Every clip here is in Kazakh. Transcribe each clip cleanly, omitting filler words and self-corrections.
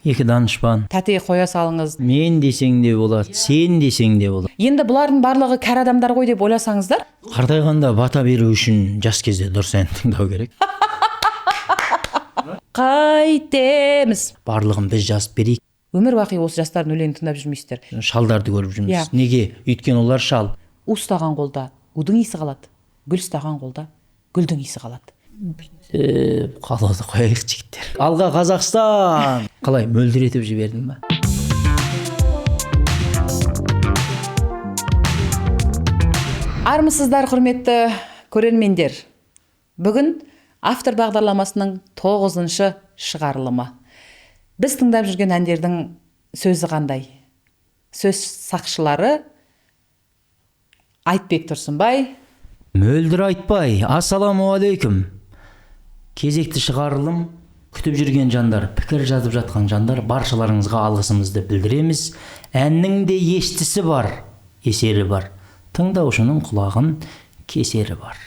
Екі данышпан. Тәте қоя салыңыз. Мен десең де болады, сен десең де болады. Енді бұлардың барлығы кәрі адамдар ғой деп ойласаңыздар. Қартайғанда бата беру үшін жас кезде дұрыс ән тыңдау керек. Қайтеміз. Барлығын біз жазып берейік. Өмір бақи осы жастардың өлеңін тыңдап жүрмейсіздер. Шалдарды көріп жүрміз. Иә. Неге? Өйткені олар шал. У ұстаған қолда удың иісі қалады. Гүл ұстаған қолда гүлдің иісі қалады. Қалауды қояйық жігіттер. Алға Қазақстан! Қалай, мөлдіретіп жібердің ба? Армысыздар, құрметті көрермендер. Бүгін автор бағдарламасының 9-шы шығарылымы. Біз тыңдап жүрген әндердің сөзі қандай? Сөз сақшылары Айтбек Тұрсынбай. Мөлдір Айтбай, ассаламуалейкум. Кезекті шығарылым, күтіп жүрген жандар, пікір жазып жатқан жандар, баршаларыңызға алғысымызды білдіреміз. Әннің де естісі бар, есері бар. Тыңдаушының құлағын кесері бар.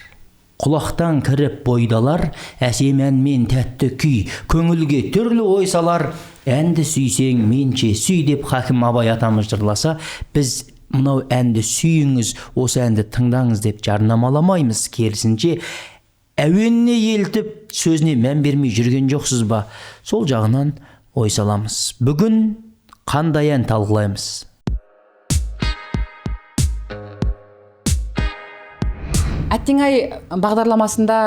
Құлақтан кіріп бойдалар, әсем әнмен тәтті күй, көңілге түрлі ой салар. Әнді сүйсең менше сүй деп Хакім Абай атамыз жырласа, біз мынау әнді сүйіңіз, осы әнді тыңдаңыз деп жарнамаламаймыз. Керісінше әуеніне елтіп, сөзіне мән бермей жүрген жоқсыз ба? Сол жағынан ой саламыз. Бүгін қандай ән талқылаймыз? Әттең-ай бағдарламасында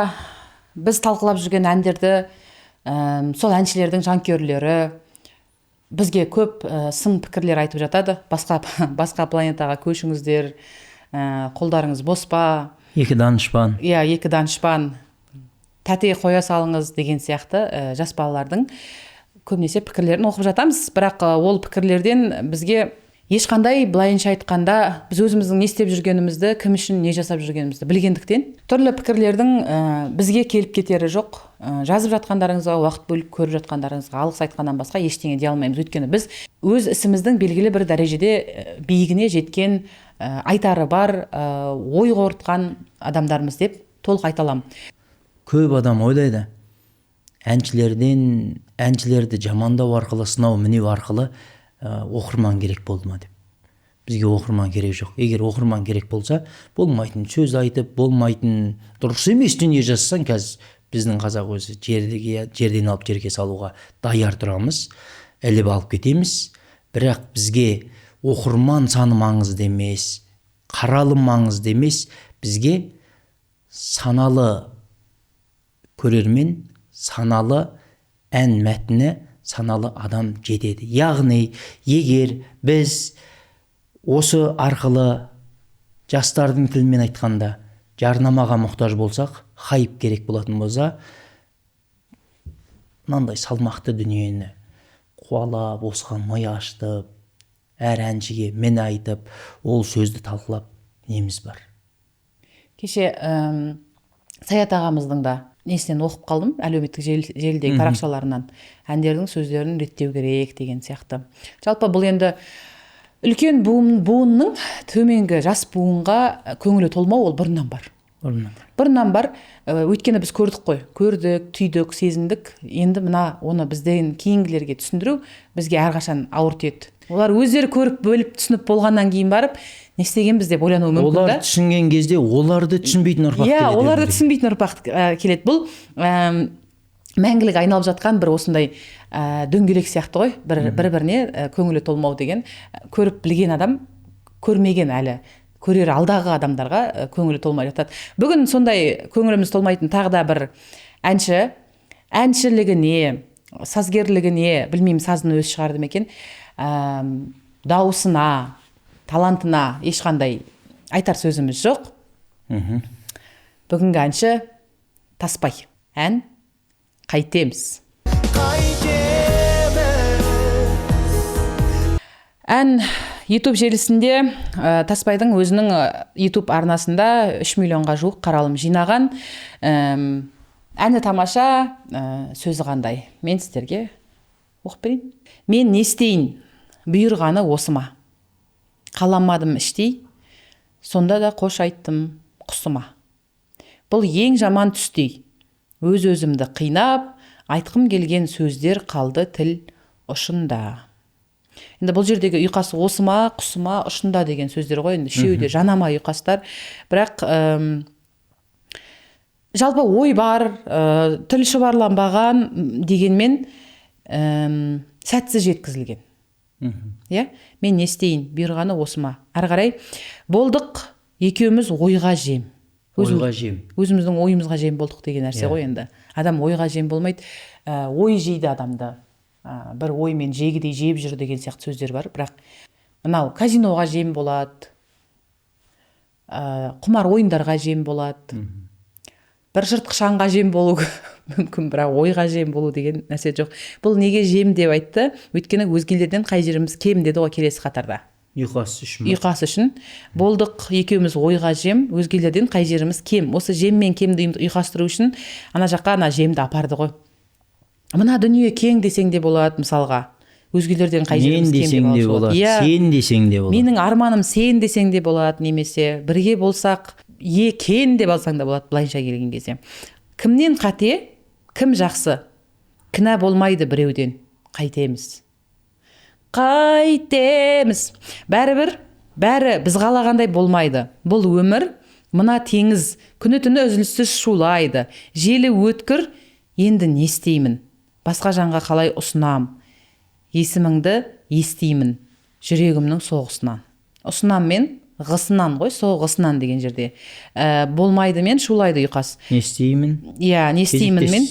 біз талқылап жүрген әндерді сол әншілердің жанкүйерлері бізге көп сын пікірлер айтып жатады. Басқа планетаға көшіңіздер, қолдарыңыз бос па? Екі данышпан. Иә, екі данышпан. Тәте қоя салыңыз деген сияқты жас балалардың көбінесе пікірлерін оқып жатамыз. Бірақ ол пікірлерден бізге ешқандай, былайынша айтқанда, біз өзіміздің не істеп жүргенімізді, кім үшін не жасап жүргенімізді білгендіктен түрлі пікірлердің бізге келіп кетері жоқ. Жазып жатқандарыңызға, уақыт бөліп көріп жатқандарыңызға алғыс айтқаннан басқа ештеңе дей алмаймыз. Өйткені біз өз ісіміздің белгілі бір дәрежеде биігіне жеткен, айтары бар, ой қорытқан адамдармыз деп толық айта аламын. Көп адам ойлайды, әншілерді жамандау арқылы, сынау мінеу арқылы оқырман керек болды ма деп. Бізге оқырман керек жоқ. Егер оқырман керек болса, болмайтын сөз айтып, болмайтын дұрыс емес дүние жазсаң, қазір біздің қазақ өзі жерден алып жерге салуға даяр тұрамыз, іліп алып кетеміз. Бірақ бізге оқырман саны маңызды емес, қаралым маңызды емес, бізге саналы көрермен, саналы ән мәтіні, саналы адам жетеді. Яғни, егер біз осы арқылы жастардың тілмен айтқанда жарнамаға мұқтаж болсақ, хайп керек болатын болса, мынандай салмақты дүниені қуалап, осыған мый аштып, әр әншіге мен айтып, ол сөзді талқылап неміз бар. Кеше Саят ағамыздың да несінен оқып қалдым, әлеуметтік желідегі парақшаларынан. Әндердің сөздерін реттеу керек деген сияқты. Жалпы бұл енді үлкен буынның төменгі жас буынға көңілі толмау, ол бұрыннан бар. Бұрыннан бар. Өйткені біз көрдік қой. Көрдік, түйдік, сезіндік. Енді оны бізден кейінгілерге түсіндіру бізге әрқашан ауыр тиеді. Олар өздері көріп, бөліп, түсініп болғаннан кейін барып, не істегенбіз деп ойлануы мүмкін да. Олар түсінген кезде оларды түсінбейтін ұрпақ келеді. Иә, оларды түсінбейтін ұрпақ келеді. Бұл мәңгілік айналып жатқан бір осындай дөңгелек сияқты ғой. Бір-біріне көңілі толмау деген. Көріп білген адам, көрмеген әлі. Көрер алдағы адамдарға көңілі толмай жатады. Бүгін сондай көңіліміз толмайтын тағы да бір әнші, әншілігіне, сазгерлігіне, білмеймін, сазын өзі шығарды ма екен, дауысына, талантына ешқандай айтар сөзіміз жоқ. Бүгінгі әнші Таспай. Ән Қайтеміз. Ән YouTube желісінде Таспайдың өзінің YouTube арнасында 3 миллионға жуық қаралым жинаған. Әні тамаша, сөзі қандай? Мен сіздерге оқып берейін. Мен не істейін? Бұйырғаны осыма. Қаламадым іштей, сонда да қош айттым құсыма. Бұл ең жаман түстей. Өз-өзімді қинап, айтқым келген сөздер қалды тіл ұшында. Енді бұл жердегі ұйқас осы ма, құсы ма, ұшында деген сөздер ғой. Енді үшеуі де жанама ұйқастар. Бірақ жалпы ой бар, тіл шұбарланбаған дегенмен сәтсіз жеткізілген. Иә, мен не істейін, бұйырғаны осы ма. Ары қарай болдық екеуміз ойға жем. Ойға жем. Өзіміздің ойымызға жем болдық деген нәрсе ғой енді. Адам ойға жем болмайды. Ой жейді адамды. Бір оймен жегідей жеп жүр деген сияқты сөздер бар. Бірақ мынау казиноға жем болады. Құмар ойындарға жем болады. Бір жыртқыш аңға жем болу мүмкін, бірақ ойға жем болу деген нәрсе жоқ. Бұл неге жем деп айтты? Өйткені өзгелерден қай жеріміз кем деді ғой келесі қатарда. Ұйқас үшін. Ұйқас үшін. Болдық екеуміз ойға жем, өзгелерден қай жеріміз кем. Осы жем мен кемді ұйқастыру үшін ана жаққа ана жемді апарды ғой. Мына дүние кең десең де болады, мысалға. Өзгелерден қай жеріміз кем деп болады. Сен десең де болады. Менің арманым сен десең де болады, немесе бірге болсақ екен деп алсаң да болады, былайша келген кезде. Кімнен қате, кім жақсы? Кінә болмайды біреуден. Қайтеміз. Бәрі біз қалағандай болмайды. Бұл өмір, мына теңіз, күні түні үзіліссіз шулайды. Желі өткір, енді не істеймін? Басқа жанға қалай ұсынам? Есіміңді естеймін, жүрегімнің соғысынан. Ұсынам мен ғысынан ғой, соғысынан деген жерде. Болмайды мен шулайды ұйқас. Не істеймін? Иә, не істеймін мен?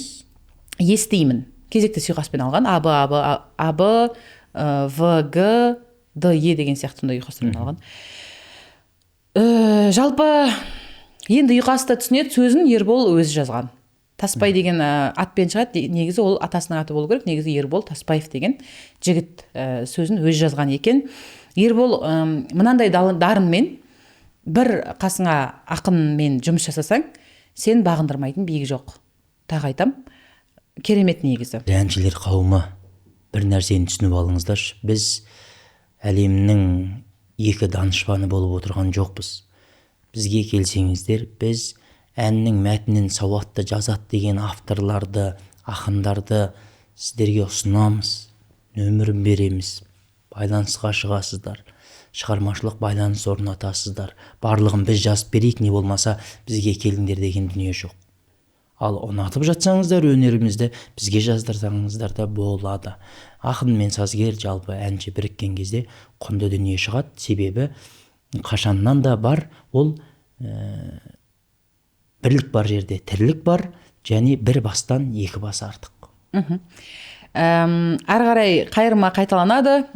Естеймін. Кезекті ұйқаспен алған. Абы, В, Г, Д, Е деген сияқтында ұйқастырмен алған. Жалпы, енді ұйқасты түсінеді, сөзін Ербол өзі жазған. Таспай деген атпен шығады, негізі ол атасының аты болу керек, негізі Ербол Таспаев деген жігіт сөзін өзі жазған екен. Ербол мынандай дарынмен бір қасыңа ақынмен жұмыс жасасаң, сен бағындырмайтын биік жоқ. Тағы айтам, керемет негізі. Әншілер қауымы, бір нәрсені түсініп алыңыздаршы. Біз әлемнің екі данышпаны болып отырған жоқпыз. Бізге келсеңіздер, біз әннің мәтінін сауатты жазады деген авторларды, ақындарды сіздерге ұсынамыз, нөмірін береміз, байланысқа шығасыздар, шығармашылық байланыс орнатасыздар, барлығын біз жазып берейік, не болмаса бізге келіңдер деген дүние жоқ. Ал ұнатып жатсаңыздар өнерімізді, бізге жаздырсаңыздар да болады. Ақын мен сазгер, жалпы әнші біріккен кезде құнды дүние шығады. Себебі қашаннан да бар, ол бірлік бар жерде тірлік бар, және бір бастан екі бас артық. Ары қарай қайырма қайталанады.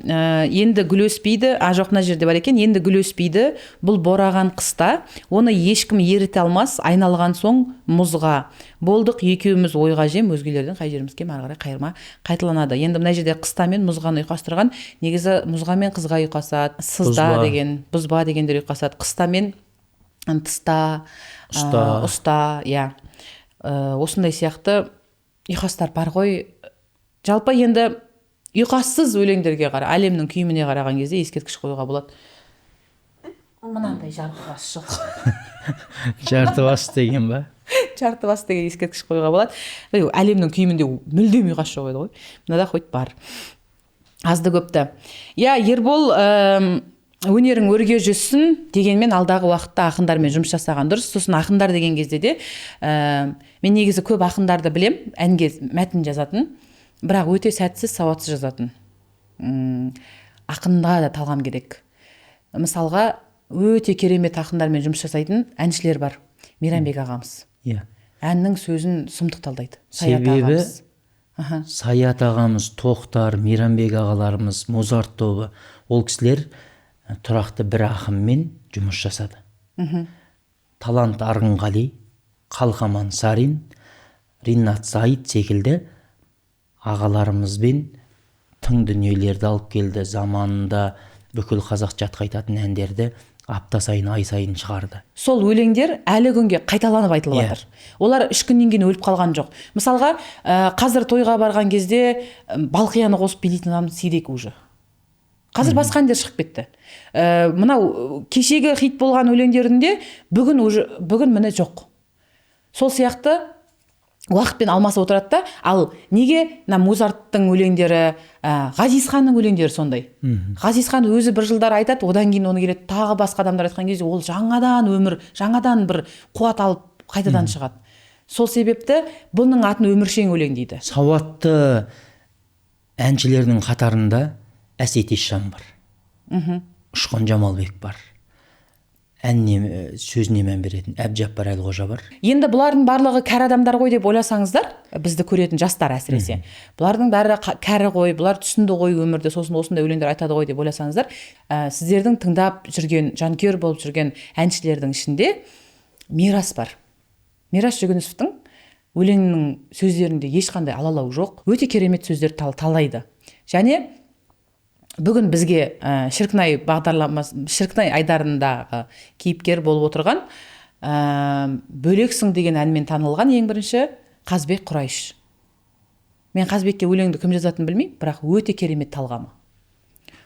Енді гүл өспейді, жоқ мына жерде бар екен, енді гүл өспейді, бұл бораған қыста, оны ешкім еріте алмас, айналған соң мұзға. Болдық екеуміз ойға жем, өзгелерден қай жеріміз кем, ары қарай қайырма қайталанады. Енді мына жерде қыста мен мұзғаны ұйқастырған, негізі мұзға мен қызға ұйқасады, сызда деген, бұзба дегендер ұйқасады. Қыста мен тыста, ұста, иә. Осындай сияқты ұйқастар бар ғой. Жалпы енді ұйқассыз өлеңдерге қара, әлемнің күйіміне қараған кезде ескерткіш қоюға болады. Мынандай жарты бас жоқ. Жарты бас деген ба? Жарты бас деген ескерткіш қоюға болады. Әлемнің күйімінде мүлдем ұйқас жоқ еді ғой. Мынада қойып бар. Азды көпті. Иә, Ербол өнерің өрге жүзсін дегенмен алдағы уақытта ақындармен жұмыс жасаған дұрыс. Сосын ақындар деген кезде де мен негізі көп ақындарды білем, әнге мәтін жазатын, бірақ өте сәтсіз, сауатсыз жазатын. Ақынға да талғам керек. Мысалға, өте керемет ақындармен жұмыс жасайтын әншілер бар. Мейрамбек ағамыз. Әннің сөзін сұмдық талдайды. Себебі Саят ағамыз, Тоқтар, Мейрамбек ағаларымыз, Мозарт тобы, ол кісілер тұрақты бір ақынмен жұмыс жасады. Талант Арғынғали, Қалқаман Сарин, Ринат Зайыт секілді ағаларымызбен тың дүниелерді алып келді. Заманында бүкіл қазақ жатқа айтатын әндерді апта сайын, ай сайын шығарды. Сол өлеңдер әлі күнге қайталанып айтылып жатыр. Олар 3 күннен кейін өліп қалған жоқ. Мысалға, қазір тойға барған кезде Балқияны қосып билейтін адам сирек уже. Қазір басқа әндер шығып кетті. Мынау кешегі хит болған өлеңдерінде бүгін міне жоқ. Сол сияқты уақытпен алмасып отырады да. Ал неге мына Мозарттың өлеңдері, Ғазизханның өлеңдері сондай? Ғазизхан өзі бір жылдар айтады, одан кейін оны келеді тағы басқа адамдар айтқан кезде ол жаңадан өмір, жаңадан бір қуат алып қайтадан шығады. Сол себепті бұның атын өміршең өлең дейді. Сауатты әншілердің қатарында Әсет Есжан бар. Ұшқын Жамалбек бар. Әнне сөзіне мән беретін Әбжаппар Әлқожа бар. Енді бұлардың барлығы кәрі адамдар ғой деп ойласаңыздар, бізді көретін жастар әсіресе. Бұлардың бәрі кәрі ғой, бұлар түсінді ғой өмірді, сосын осындай өлеңдер айтады ғой деп ойласаңыздар, сіздердің тыңдап жүрген, жанкүйер болып жүрген әншілердің ішінде Мирас бар. Мирас Жүгінісовтың өлеңінің сөздерінде ешқандай алалау жоқ, өте керемет сөздер талдайды. Және бүгін бізге Шіркінай бағдарламасы, Шіркінай айдарындағы кейіпкер болып отырған Бөлексің деген әнмен танылған ең бірінші Қазбек Құрайыш. Мен Қазбекке өлеңді кім жазатынын білмеймін, бірақ өте керемет талғамы.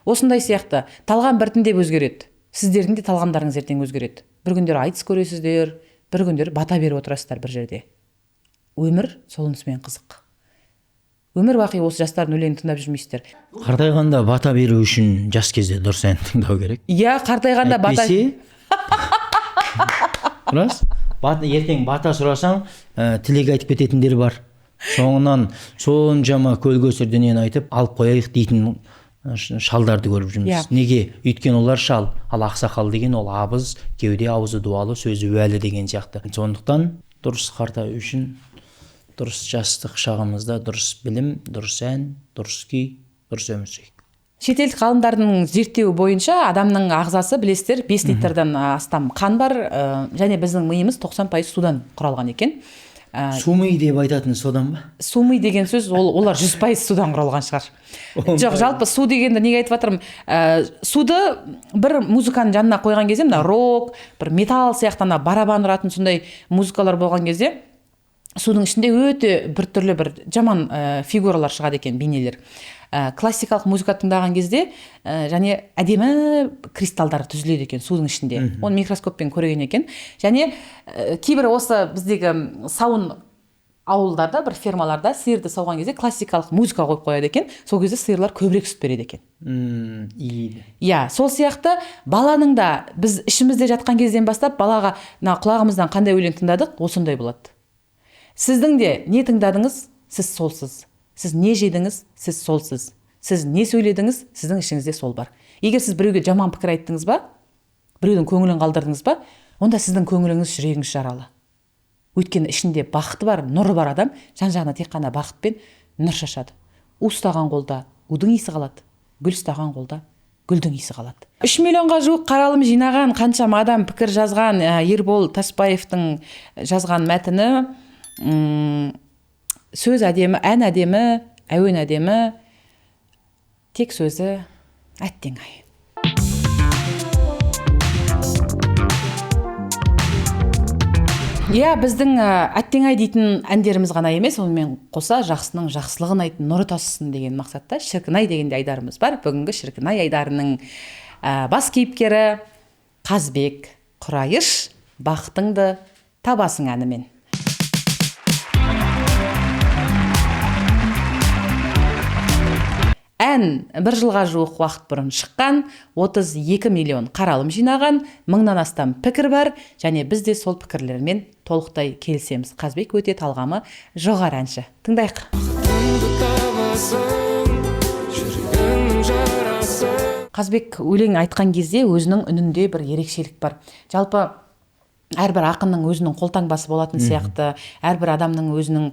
Осындай сияқты талғам біртіндеп өзгереді. Сіздердің де талғамдарыңыз ертең өзгереді. Бір күндері айтыс көресіздер, бір күндері бата беріп отырасыздар бір жерде. Өмір солынысымен қызық. Өмір бақи осы жастардың өлеңін тыңдап жүрмейсіздер. Қартайғанда бата беру үшін жас кезде дұрыс ән тыңдау керек. Иә, қартайғанда бата. Рас? Ертең бата сұрасаң, тілек айтып кететіндер бар. Соңынан соншама көлгөсір дүниені айтып, алып қояйық дейтін шалдарды көріп жүрміз. Неге? Өйткені олар шал, ал ақсақал деген ол абыз, кеуде аузы дуалы, сөзі уәлі деген сияқты. Сондықтан дұрыс қартаю үшін дұрыс жастық шағымызда дұрыс білім, дұрыс ән, дұрыс күй, дұрыс өмір сүрейік. Шетелдік ғалымдардың зерттеуі бойынша адамның ағзасы, білесіздер, 5 литрдан астам қан бар, және біздің миымыз 90% судан құралған екен. Сумый деп айтатын содан ба? Сумый деген сөз, олар 100% судан құралған шығар. Жоқ, жалпы су дегенді неге айтып жатырмын? Суды бір музыканың жанына қойған кезде, мына рок, бір металл сияқты барабан ұратын сондай музыкалар болған кезде, судың ішінде өте біртүрлі бір жаман фигуралар шығады екен, бейнелер. Классикалық музыка тыңдаған кезде және әдемі кристалдар түзіледі екен судың ішінде. Оны микроскоппен көрген екен. Және кейбір осы біздегі сауын ауылдарда, бір фермаларда сиырды сауған кезде классикалық музыка қойып қояды екен. Сол кезде сиырлар көбірек сүт береді екен. Иә, сол сияқты баланың да біз ішімізде жатқан кезден бастап балаға құлағымыздан қандай өлең тыңдадық, осындай болады. Сіздің де не тыңдадыңыз, сіз солсыз. Сіз не жедіңіз, сіз солсыз. Сіз не сөйледіңіз, сіздің ішіңізде сол бар. Егер сіз біреуге жаман пікір айттыңыз ба, біреудің көңілін қалдырдыңыз ба, онда сіздің көңіліңіз, жүрегіңіз жаралы. Өйткені ішінде бақыты бар, нұры бар адам жан-жағына тек қана бақыт пен нұр шашады. У ұстаған қолда удың иісі қалады, гүл ұстаған қолда гүлдің иісі қалады. 3 миллионға жуық қаралым жинаған, қаншама адам пікір жазған Ербол Тасбаевтың жазған мәтіні, сөз әдемі, ән әдемі, әуен әдемі, тек сөзі әттең ай. Иә, біздің әттең ай дейтін әндеріміз ғана емес, онымен қоса жақсының жақсылығын айтын, нұры тасысын деген мақсатта Шіркінай деген айдарымыз бар. Бүгінгі Шіркінай айдарының бас кейіпкері Қазбек Құрайыш, бақытыңды табасың әнімен. Ән 1 жылға жуық уақыт бұрын шыққан, 32 миллион қаралым жинаған, 1000-нан астам пікір бар, және біз де сол пікірлермен толықтай келісеміз. Қазбек өте талғамы жоғары әнші. Тыңдайық. Қазбек өлең айтқан кезде өзінің үнінде бір ерекшелік бар. Жалпы әрбір ақынның өзінің қолтаңбасы болатын сияқты, әрбір адамның өзінің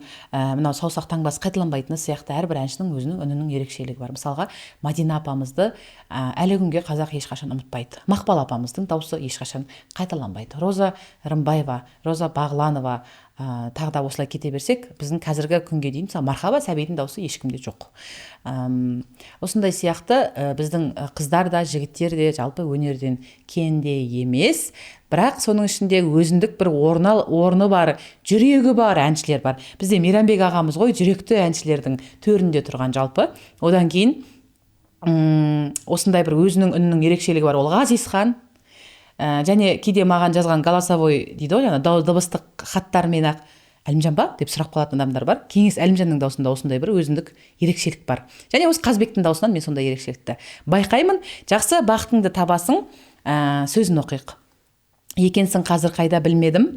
мынау саусақ таңбасы қайталанбайтыны сияқты, әрбір әншінің өзінің үнінің ерекшелігі бар. Мысалға, Мадина апамызды әлі күнге қазақ ешқашан ұмытпайды. Мақпал апамыздың дауысы ешқашан қайталанбайды. Роза Рымбаева, Роза Бағланова, тағы да осылай кете берсек, біздің қазіргі күнге дейін Мархаба Сәбидің дауысы ешкімде жоқ. Осындай сияқты біздің қыздар да, жігіттер де жалпы өнерден кенде емес, бірақ соның ішінде өзіндік бір орны бар, жүрегі бар әншілер бар. Бізде Мейрамбек ағамыз ғой, жүректі әншілердің төрінде тұрған жалпы. Одан кейін осындай бір өзінің үнінің ерекшелігі бар, ол Ғазизхан. Және кейде маған жазған голосовой дейді ғой, дыбыстық хаттармен ақ Әлімжан ба деп сұрап қалатын адамдар бар. Кеңес Әлімжанның даусында осындай бір өзіндік ерекшелік бар. Және осы Қазбектің даусынан мен сондай ерекшелікті байқаймын. Жақсы, бақытыңды табасың. Сөзін оқиық. Екенсің қазір қайда білмедім.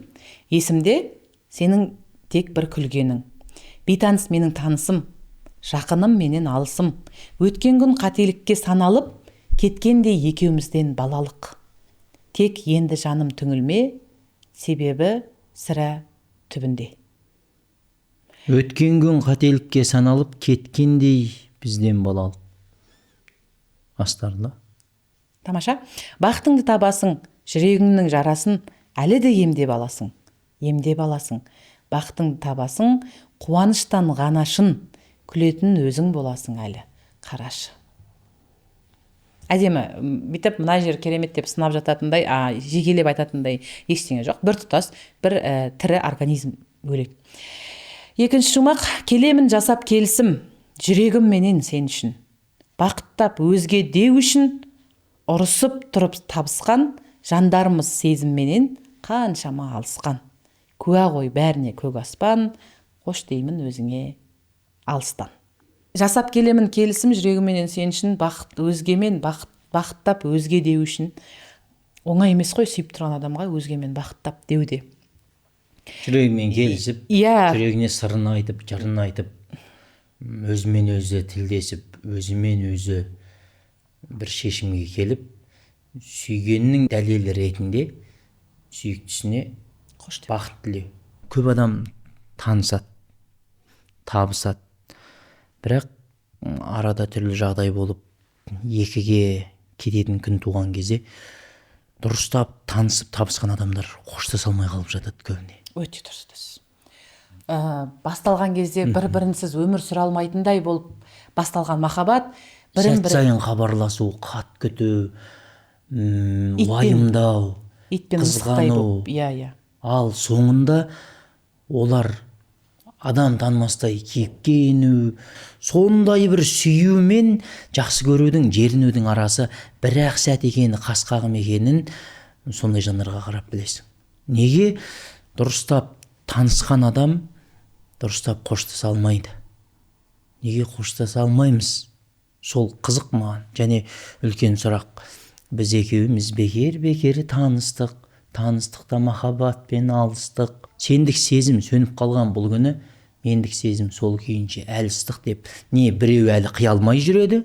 Есімде сенің тек бір күлгенің. Бейтаныс менің танысым, жақыным менен алысым. Өткен күн қателікке саналып, кеткендей екеумізден балалық. Тек енді жаным түңілме, себебі сірә түбінде. Өткен күн қателікке саналып, кеткендей бізден балалық. Астарлы. Тамаша. Бақытыңды табасың, жүрегіңнің жарасын әлі де емдеп аласың. Емдеп аласың. Бақытыңды табасың, қуаныштан ғанашын, күлетін өзің боласың әлі. Қарашы. Әдемі, бүйтіп мына жер керемет деп сынап жататындай, жекелеп айтатындай ештеңе жоқ. Бір тұтас, бір тірі организм өлең. Екінші шумақ, келемін жасап келісім, жүрегім менен сен үшін. Бақыттап өзге деу үшін, ұрысып тұрып табысқан, жандарымыз сезімменен қаншама алысқан. Куә ғой бәріне көк аспан, қош деймін өзіңе алыстан. Жасап келемін келісім, жүрегіменен сен үшін, бақыт өзгемен бақыттап өзге деу үшін. Оңай емес қой сүйіп тұрған адамға өзгемен бақыттап деуде. Жүрегімен келісіп, жүрегіне сырын айтып, жырын айтып, өзімен өзі тілдесіп, өзімен өзі бір шешімге келіп, сүйгеннің дәлелі ретінде сүйіктісіне бақыт тілеу. Көп адам танысады, табысады. Бірақ арада түрлі жағдай болып, екіге кететін күн туған кезде дұрыстап танысып табысқан адамдар қоштаса алмай қалып жатады көбіне. Өте дұрыс. Басталған кезде бір-бірінсіз өмір сүре алмайтындай болып басталған махаббат, сәт сайын хабарласу, хат күту, уайымдау, қызғану. Ал соңында олар адам танымастай кейіпке ену, сондай бір сүю мен жақсы көрудің, жерінудің арасы бір-ақ сәт екені, қас-қағым екенін сондай жандарға қарап білесің. Неге? Дұрыстап танысқан адам дұрыстап қоштаса алмайды. Неге қоштаса алмаймыз? Сол қызық маған. Және үлкен сұрақ. Біз екеуміз бекер таныстық. Таныстықта махаббатпен алыстық. Сендік сезім сөніп қалған бұл күні, мендік сезім сол күйінше әлістік деп не біреу әлі қиялмай жүреді.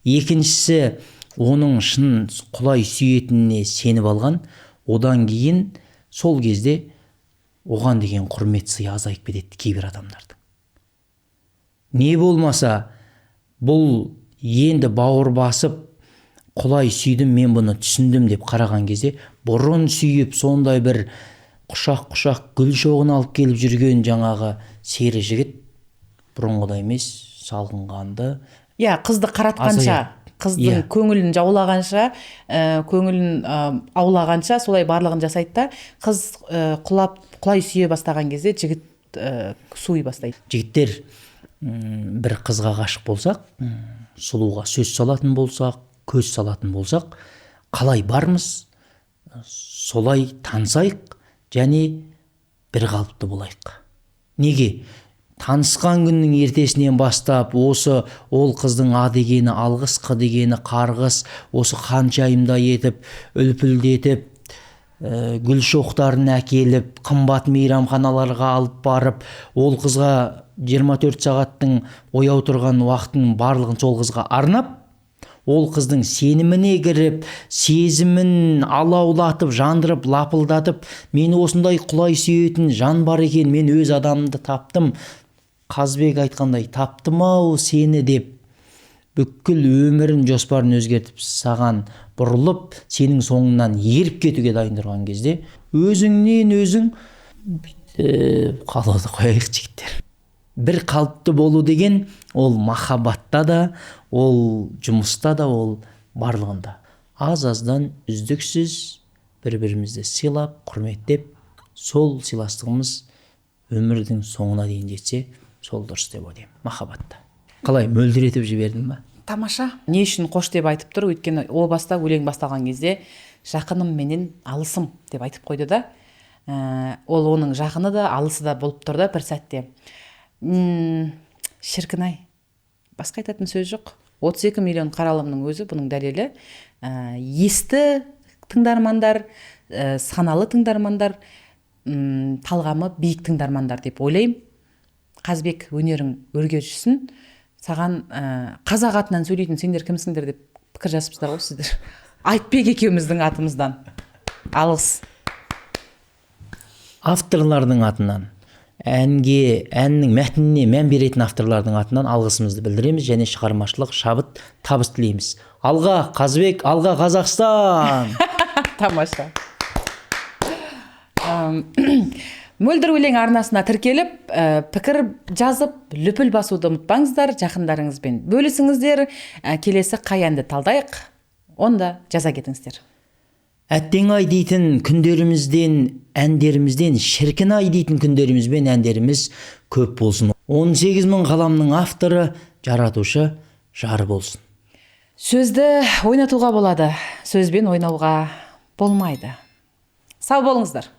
Екіншісі оның шын құлай сүйетініне сеніп алған. Одан кейін сол кезде оған деген құрмет сый азайып кетеді кейбір адамдардың. Не болмаса бұл енді бауыр басып құлай сүйдім, мен бұны түсіндім деп қараған кезде бұрын сүйіп сондай бір құшақ гүл шоғын алып келіп жүрген жаңағы сері жігіт бұрынғыдай емес, салғынғанды. Қызды қаратқанша, қыздың көңілін жаулағанша, көңілін аулағанша солай барлығын жасайды да, қыз құлай сүйе бастаған кезде жігіт суи бастайды. Жігіттер бір қызға ғашық болсақ, сұлуға сөз салатын болсақ, көз салатын болсақ, қалай бармыз, солай танысайық және бір қалыпты болайық. Неге? Танысқан күннің ертесінен бастап осы ол қыздың а дегені, алғыс, қ дегені, қарғыс, осы ханшайымда етіп, үлпілдетіп, гүл шоқтарын әкеліп, қымбат мейрамханаларға алып барып, ол қызға 24 сағаттың ояу тұрған уақытын барлығын сол қызға арнап, ол қыздың сеніміне кіріп, сезімін алаулатып, жандырып, лапылдатып, мені осындай құлай сүйетін жан бар екен, мен өз адамымды таптым, Қазбек айтқандай таптым-ау сені деп, бүкіл өмірін, жоспарын өзгертіп, саған бұрылып, сенің соңынан еріп кетуге дайын тұрған кезде, өзіңнен өзің қалауды қояйық жігіттер. Бір қалыпты болу деген, ол махаббатта да, ол жұмыста да, ол барлығында. Аз-аздан үздіксіз бір-бірімізді сыйлап, құрметтеп, сол сыйластығымыз өмірдің соңына дейін жетсе, сол дұрыс деп ойлаймын. Махаббатта. Қалай, мөлдіретіп жібердім ба? Тамаша. Не үшін қош деп айтып тұр? Өйткені өлең басталған кезде жақыным менен алысым деп айтып қойды да. ол оның жақыны да алысы да болып тұр да бір сәтте. Шіркін ай, басқа айтатын сөз жоқ. 32 миллион қаралымның өзі бұның дәлелі. Есті тыңдармандар, саналы тыңдармандар, талғамы биік тыңдармандар деп ойлаймын. Қазбек, өнерің өрге жүрсін. Саған қазақ атынан сөйлейтін сендер кімсіңдер деп пікір жазыпсыздар ғой сіздер. Айтбек екеуміздің атымыздан алғыс. Авторлардың атынан, әннің мәтініне мән беретін авторлардың атынан алғысымызды білдіреміз және шығармашылық шабыт табыс тілейміз. Алға Қазбек, алға Қазақстан! Тамаша. Мөлдір өлең арнасына тіркеліп, пікір жазып, лүпіл басуды ұмытпаңыздар, жақындарыңызбен бөлісіңіздер. Келесі қай әнді талдайық, онда жаза кетіңіздер. Әттең ай дейтін күндерімізден, әндерімізден, шіркін ай дейтін күндеріміз бен әндеріміз көп болсын. 18 мың қаламның авторы, жаратушы, жары болсын. Сөзді ойнатуға болады, сөзбен ойнауға болмайды. Сау болыңыздар.